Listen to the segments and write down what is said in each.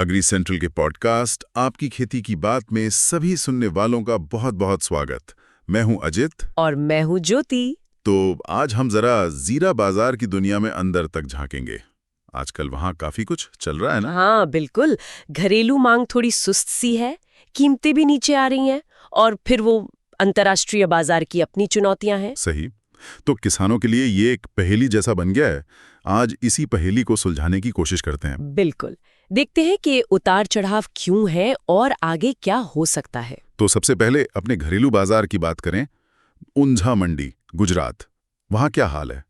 Agree central के podcast आपकी खेती की बात में सभी सुनने वालों का बहुत बहुत स्वागत। मैं हूं अजित और मैं हूँ ज्योति। तो आज हम जरा जीरा बाजार की दुनिया में अंदर तक झांकेंगे। आजकल वहां काफी कुछ चल रहा है ना? हाँ बिल्कुल, घरेलू मांग थोड़ी सुस्त सी है, कीमतें भी नीचे आ रही हैं और फिर वो अंतर्राष्ट्रीय बाजार की अपनी चुनौतियां हैं। सही। तो किसानों के लिए ये एक पहेली जैसा बन गया है। आज इसी पहेली को सुलझाने की कोशिश करते हैं। बिल्कुल, देखते हैं कि उतार चढ़ाव क्यों है और आगे क्या हो सकता है। तो सबसे पहले अपने घरेलू बाजार की बात करें। ऊंझा मंडी, गुजरात, वहां क्या हाल है?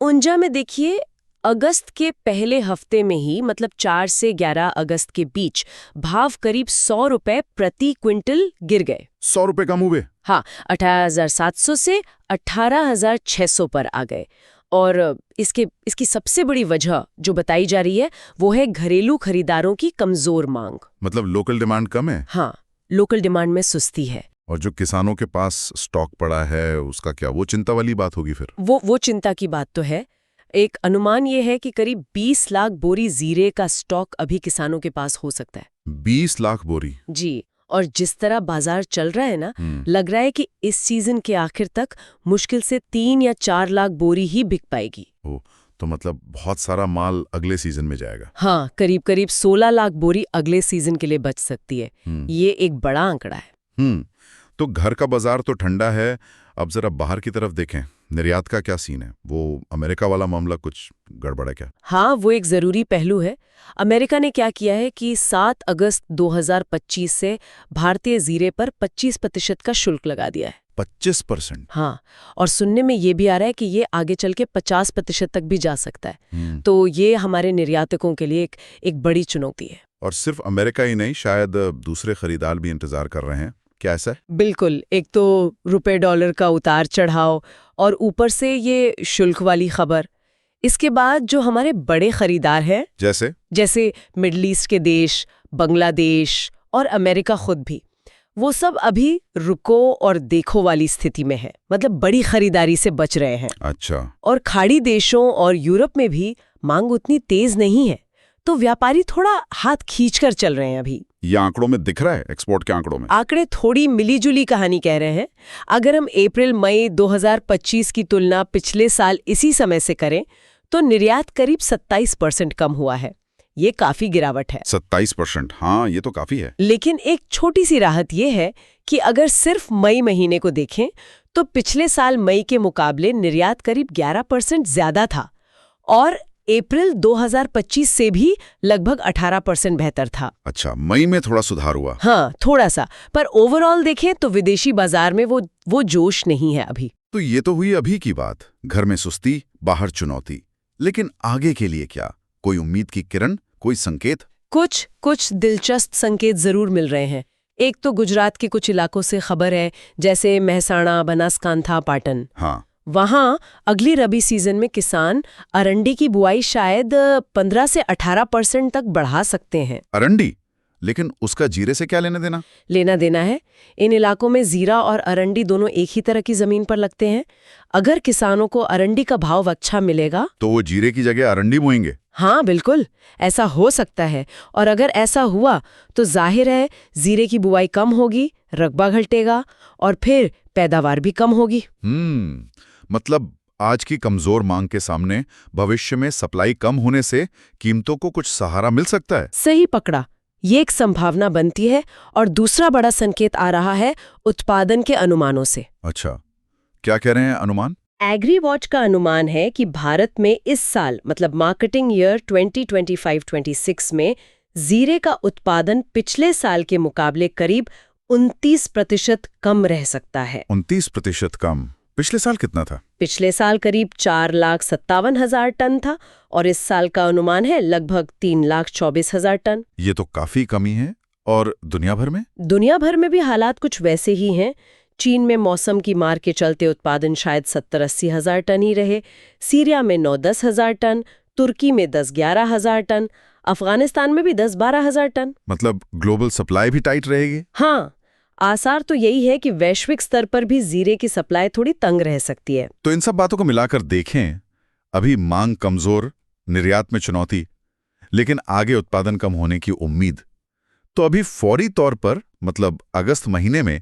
ऊंझा में देखिए, अगस्त के पहले हफ्ते में ही मतलब 4 से 11 अगस्त के बीच भाव करीब 100 रुपए प्रति क्विंटल गिर गए। 100 रुपए कम हुए? हाँ, 18,700 से 18,600 पर आ गए। और इसकी सबसे बड़ी वजह जो बताई जा रही है वो है घरेलू खरीदारों की कमजोर मांग। मतलब लोकल डिमांड कम है? हाँ, लोकल डिमांड में सुस्ती है। और जो किसानों के पास स्टॉक पड़ा है उसका क्या? वो चिंता वाली बात होगी फिर। वो चिंता की बात तो है। एक अनुमान ये है कि करीब 20 लाख बोरी जीरे का स्टॉक अभी किसानों के पास हो सकता है। 20 लाख बोरी? जी, और जिस तरह बाजार चल रहा है ना, लग रहा है कि इस सीजन के आखिर तक मुश्किल से 3 या 4 लाख बोरी ही बिक पाएगी। ओ, तो मतलब बहुत सारा माल अगले सीजन में जाएगा। हाँ, करीब करीब 16 लाख बोरी अगले सीजन के लिए बच सकती है। ये एक बड़ा आंकड़ा है। तो घर का बाजार तो ठंडा है। अब जरा बाहर की तरफ देखें, निर्यात का क्या सीन है? वो अमेरिका वाला मामला कुछ गड़बड़ है क्या? हाँ, वो एक जरूरी पहलू है। अमेरिका ने क्या किया है कि 7 अगस्त 2025 से भारतीय जीरे पर 25% का शुल्क लगा दिया है। 25%? हाँ, और सुनने में ये भी आ रहा है कि ये आगे चल के 50% तक भी जा सकता है। तो ये हमारे निर्यातकों के लिए एक बड़ी चुनौती है। और सिर्फ अमेरिका ही नहीं, शायद दूसरे खरीदार भी इंतजार कर रहे हैं। क्या ऐसा है? बिल्कुल, एक तो रुपए डॉलर का उतार चढ़ाव और ऊपर से ये शुल्क वाली खबर। इसके बाद जो हमारे बड़े खरीदार हैं, जैसे मिडल ईस्ट के देश, बांग्लादेश और अमेरिका खुद भी, वो सब अभी रुको और देखो वाली स्थिति में है। मतलब बड़ी खरीदारी से बच रहे हैं। अच्छा। और खाड़ी देशों और यूरोप में भी मांग उतनी तेज नहीं है, तो व्यापारी थोड़ा हाथ खींचकर चल रहे हैं अभी। ये आंकड़ों में दिख रहा है, एक्सपोर्ट के आंकड़ों में? आंकड़े थोड़ी मिलीजुली कहानी कह रहे हैं। अगर हम अप्रैल-मई 2025 की तुलना पिछले साल इसी समय से करें तो निर्यात करीब 27% कम हुआ है। ये काफी गिरावट है। 27%? हाँ, ये तो काफी है। लेकिन एक छोटी सी राहत ये है कि अगर सिर्फ मई महीने को देखें तो पिछले साल मई के मुकाबले निर्यात करीब 11% ज्यादा था और अप्रैल 2025 से भी लगभग 18% बेहतर था। अच्छा, मई में थोड़ा सुधार हुआ? हाँ, थोड़ा सा, पर ओवरऑल देखें तो विदेशी बाजार में वो जोश नहीं है अभी। तो ये तो हुई अभी की बात, घर में सुस्ती, बाहर चुनौती। लेकिन आगे के लिए क्या? कोई उम्मीद की किरण, कोई संकेत? कुछ दिलचस्प संकेत जरूर मिल रहे हैं। एक तो गुजरात के कुछ इलाकों से खबर है, जैसे महसाणा, बनासकांठा, पाटन। हाँ, वहाँ अगली रबी सीजन में किसान अरंडी की बुआई शायद 15 से 18% तक बढ़ा सकते हैं। अरंडी? लेकिन उसका जीरे से क्या लेना देना है। इन इलाकों में जीरा और अरंडी दोनों एक ही तरह की जमीन पर लगते हैं। अगर किसानों को अरंडी का भाव अच्छा मिलेगा तो वो जीरे की जगह अरंडी बोएंगे? हाँ बिल्कुल, ऐसा हो सकता है। और अगर ऐसा हुआ तो जाहिर है जीरे की बुआई कम होगी, रकबा घटेगा और फिर पैदावार भी कम होगी। मतलब आज की कमजोर मांग के सामने भविष्य में सप्लाई कम होने से कीमतों को कुछ सहारा मिल सकता है। सही पकड़ा, ये एक संभावना बनती है। और दूसरा बड़ा संकेत आ रहा है उत्पादन के अनुमानों से। अच्छा, क्या कह रहे हैं अनुमान? एग्री वॉच का अनुमान है कि भारत में इस साल मतलब मार्केटिंग ईयर 2025-26 में जीरे का उत्पादन पिछले साल के मुकाबले करीब 29% कम रह सकता है। 29% कम? पिछले साल कितना था? पिछले साल करीब 4,57,000 टन था और इस साल का अनुमान है लगभग 3,24,000 टन। ये तो काफी कमी है। और दुनिया भर में? दुनिया भर में भी हालात कुछ वैसे ही हैं। चीन में मौसम की मार के चलते उत्पादन शायद 70-80 हजार टन ही रहे, सीरिया में 9-10 हजार टन, तुर्की में 10-11 हजार टन, अफगानिस्तान में भी 10-12 हजार टन। मतलब ग्लोबल सप्लाई भी टाइट रहेगी? हाँ, आसार तो यही है कि वैश्विक स्तर पर भी जीरे की सप्लाई थोड़ी तंग रह सकती है। तो इन सब बातों को मिलाकर देखें, अभी मांग कमजोर, निर्यात में चुनौती, लेकिन आगे उत्पादन कम होने की उम्मीद। तो अभी फौरी तौर पर मतलब अगस्त महीने में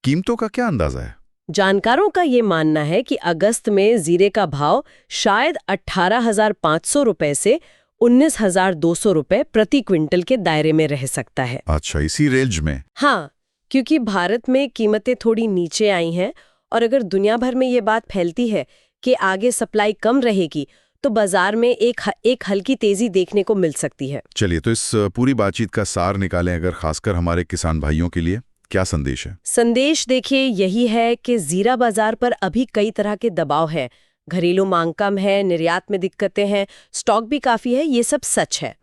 कीमतों का क्या अंदाजा है? जानकारों का ये मानना है कि अगस्त में जीरे का भाव शायद 18,500 रुपए से 19,200 रुपए प्रति क्विंटल के दायरे में रह सकता है। अच्छा, इसी रेंज में? हाँ, क्योंकि भारत में कीमतें थोड़ी नीचे आई हैं और अगर दुनिया भर में ये बात फैलती है कि आगे सप्लाई कम रहेगी तो बाजार में एक हल्की तेजी देखने को मिल सकती है। चलिए, तो इस पूरी बातचीत का सार निकालें अगर, खासकर हमारे किसान भाइयों के लिए क्या संदेश है? संदेश देखिए यही है कि जीरा बाजार पर अभी कई तरह के दबाव है। घरेलू मांग कम है, निर्यात में दिक्कतें हैं, स्टॉक भी काफी है, ये सब सच है।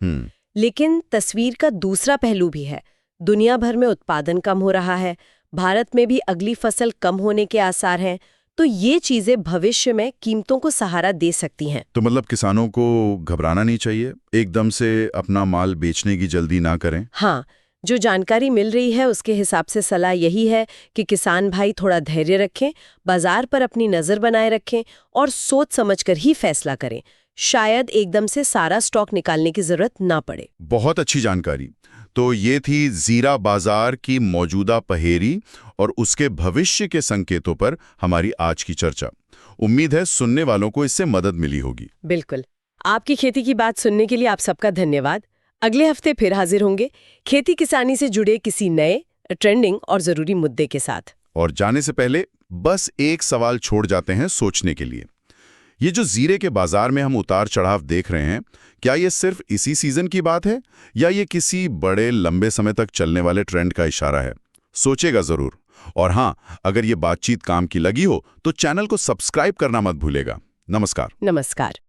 लेकिन तस्वीर का दूसरा पहलू भी है। दुनिया भर में उत्पादन कम हो रहा है, भारत में भी अगली फसल कम होने के आसार हैं, तो ये चीजें भविष्य में कीमतों को सहारा दे सकती हैं। तो मतलब किसानों को घबराना नहीं चाहिए, एकदम से अपना माल बेचने की जल्दी ना करें? हाँ, जो जानकारी मिल रही है उसके हिसाब से सलाह यही है कि किसान भाई थोड़ा धैर्य रखें, बाजार पर अपनी नजर बनाए रखें और सोच समझकर ही फैसला करें। शायद एकदम से सारा स्टॉक निकालने की जरूरत ना पड़े। बहुत अच्छी जानकारी। तो ये थी जीरा बाजार की मौजूदा पहेली और उसके भविष्य के संकेतों पर हमारी आज की चर्चा। उम्मीद है सुनने वालों को इससे मदद मिली होगी। बिल्कुल। आपकी खेती की बात सुनने के लिए आप सबका धन्यवाद। अगले हफ्ते फिर हाजिर होंगे खेती किसानी से जुड़े किसी नए, ट्रेंडिंग और जरूरी मुद्दे के साथ। और जाने से पहले बस एक सवाल छोड़ जाते हैं सोचने के लिए। ये जो जीरे के बाजार में हम उतार चढ़ाव देख रहे हैं, क्या ये सिर्फ इसी सीजन की बात है या ये किसी बड़े लंबे समय तक चलने वाले ट्रेंड का इशारा है? सोचेगा जरूर। और हाँ, अगर ये बातचीत काम की लगी हो तो चैनल को सब्सक्राइब करना मत भूलेगा। नमस्कार। नमस्कार।